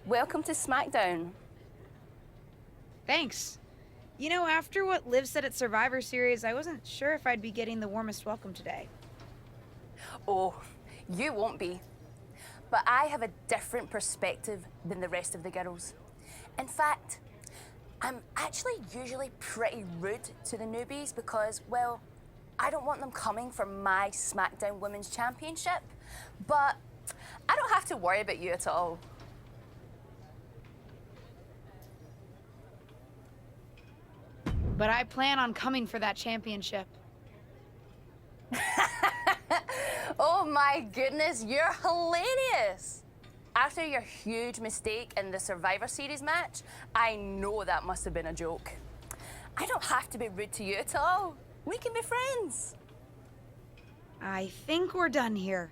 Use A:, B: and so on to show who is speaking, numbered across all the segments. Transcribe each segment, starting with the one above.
A: Welcome to SmackDown.
B: Thanks. You know, after what Liv said at Survivor Series, I wasn't sure if I'd be getting the warmest welcome today.
A: Oh, you won't be. But I have a different perspective than the rest of the girls. In fact, I'm actually usually pretty rude to the newbies because, well, I don't want them coming for my SmackDown Women's Championship. But I don't have to worry about you at all.
B: But I plan on coming for that championship.
A: Oh my goodness, you're hilarious! After your huge mistake in the Survivor Series match, I know that must have been a joke. I don't have to be rude to you at all. We can be friends.
B: I think we're done here.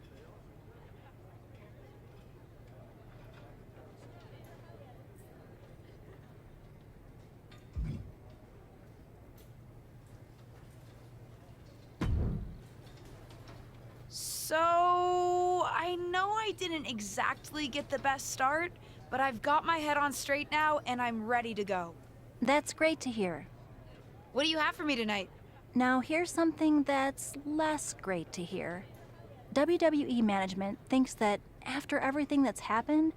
B: So, I know I didn't exactly get the best start, but I've got my head on straight now and I'm ready to go.
C: That's great to hear.
B: What do you have for me tonight?
C: Now, here's something that's less great to hear. WWE management thinks that after everything that's happened,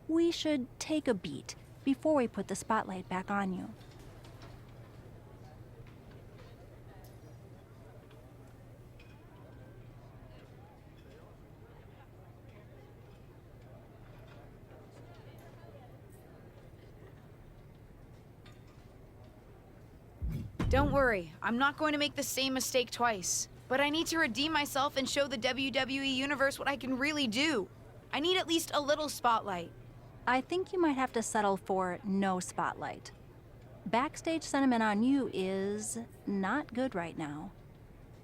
C: we should take a beat before we put the spotlight back on you.
B: Don't worry, I'm not going to make the same mistake twice. But I need to redeem myself and show the WWE Universe what I can really do. I need at least a little spotlight.
C: I think you might have to settle for no spotlight. Backstage sentiment on you is not good right now.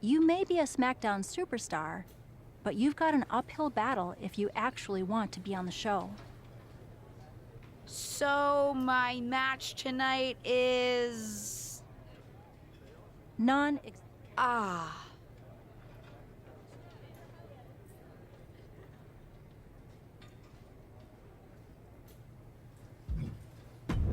C: You may be a SmackDown superstar, but you've got an uphill battle if you actually want to be on the show.
B: So, my match tonight is...
C: Non-
B: Ah.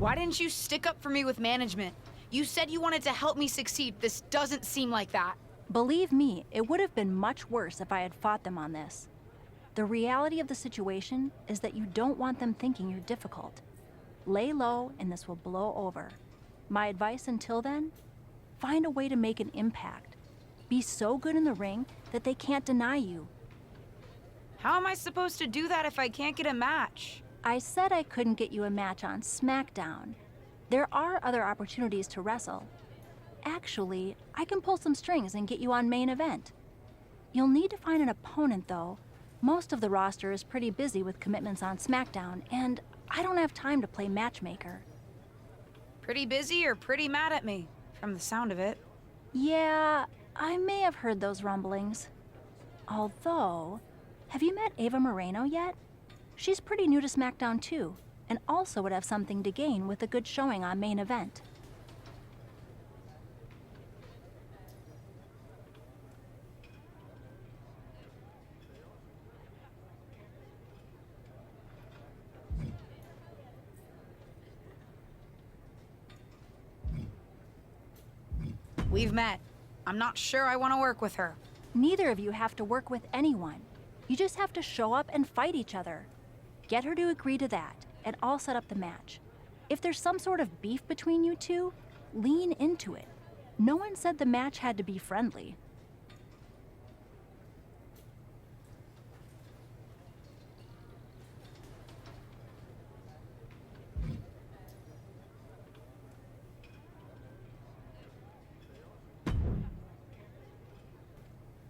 B: Why didn't you stick up for me with management? You said you wanted to help me succeed. This doesn't seem like that.
C: Believe me, it would have been much worse if I had fought them on this. The reality of the situation is that you don't want them thinking you're difficult. Lay low and this will blow over. My advice until then? Find a way to make an impact. Be so good in the ring that they can't deny you.
B: How am I supposed to do that if I can't get a match?
C: I said I couldn't get you a match on SmackDown. There are other opportunities to wrestle. Actually, I can pull some strings and get you on main event. You'll need to find an opponent, though. Most of the roster is pretty busy with commitments on SmackDown, and I don't have time to play matchmaker.
B: Pretty busy or pretty mad at me, from the sound of it.
C: Yeah, I may have heard those rumblings. Although, have you met Ava Moreno yet? She's pretty new to SmackDown too, and also would have something to gain with a good showing on main event.
B: We've met. I'm not sure I want to work with her.
C: Neither of you have to work with anyone. You just have to show up and fight each other. Get her to agree to that, and I'll set up the match. If there's some sort of beef between you two, lean into it. No one said the match had to be friendly.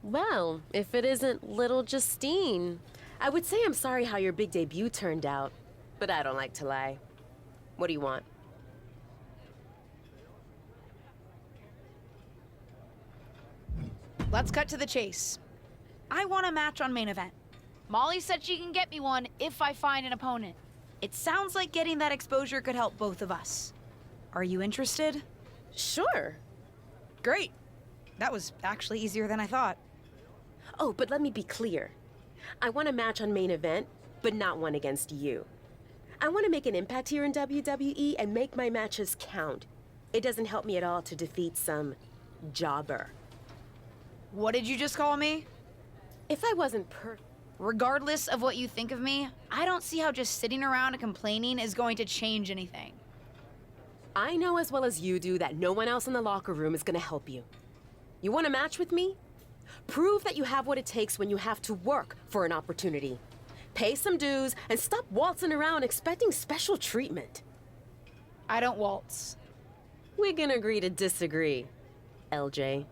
D: Well, if it isn't little Justine. I would say I'm sorry how your big debut turned out, but I don't like to lie. What do you want?
B: Let's cut to the chase. I want a match on main event. Molly said she can get me one if I find an opponent. It sounds like getting that exposure could help both of us. Are you interested?
D: Sure.
B: Great. That was actually easier than I thought.
D: Oh, but let me be clear. I want a match on main event, but not one against you. I want to make an impact here in WWE and make my matches count. It doesn't help me at all to defeat some jobber.
B: What did you just call me?
D: If I wasn't
B: Regardless of what you think of me, I don't see how just sitting around and complaining is going to change anything.
D: I know as well as you do that no one else in the locker room is gonna help you. You want a match with me? Prove that you have what it takes when you have to work for an opportunity. Pay some dues and stop waltzing around expecting special treatment.
B: I don't waltz.
D: We can agree to disagree, LJ.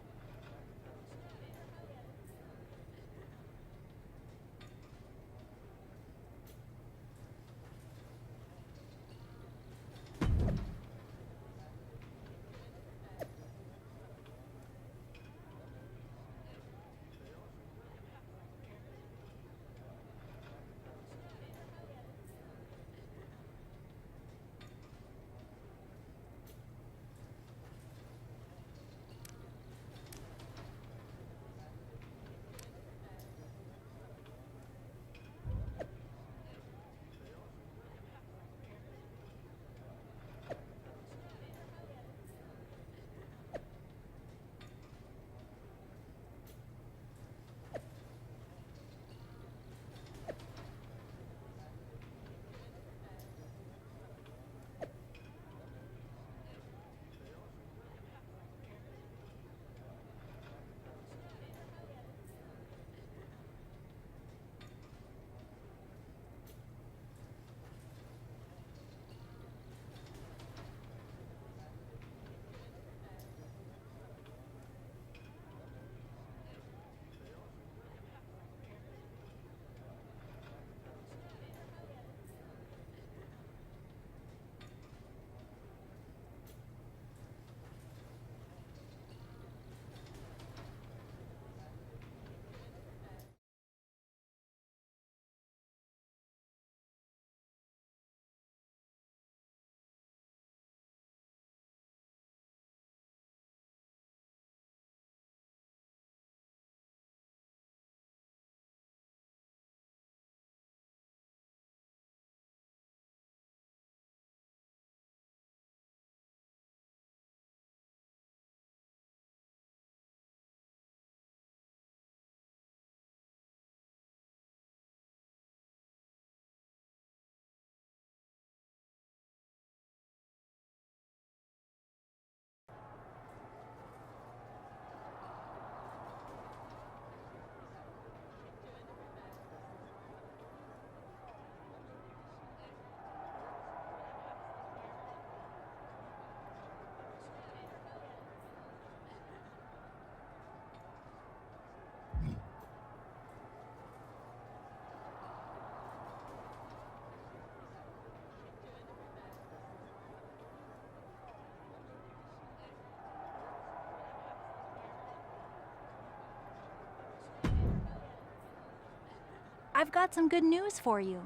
C: I've got some good news for you.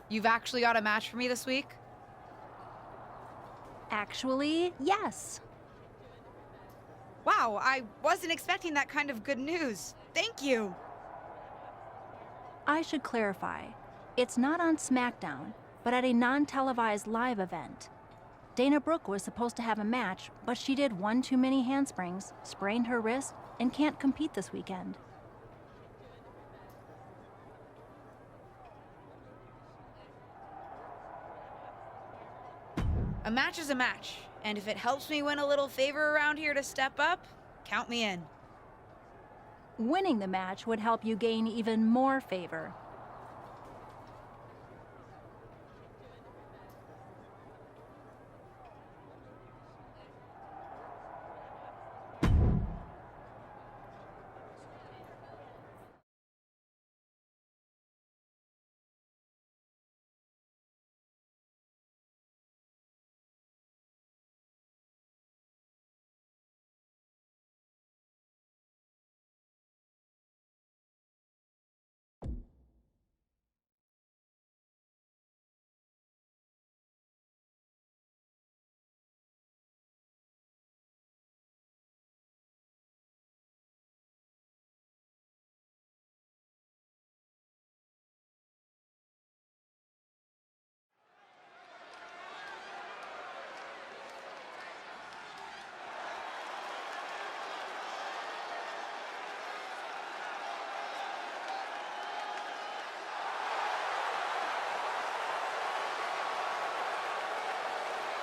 B: You've actually got a match for me this week?
C: Actually, yes.
B: Wow, I wasn't expecting that kind of good news. Thank you.
C: I should clarify. It's not on SmackDown, but at a non-televised live event. Dana Brooke was supposed to have a match, but she did one too many handsprings, sprained her wrist, and can't compete this weekend.
B: A match is a match, and if it helps me win a little favor around here to step up, count me in.
C: Winning the match would help you gain even more favor.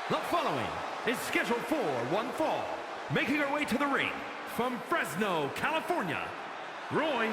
E: The following is scheduled for one fall. Making her way to the ring from Fresno, California, Roy.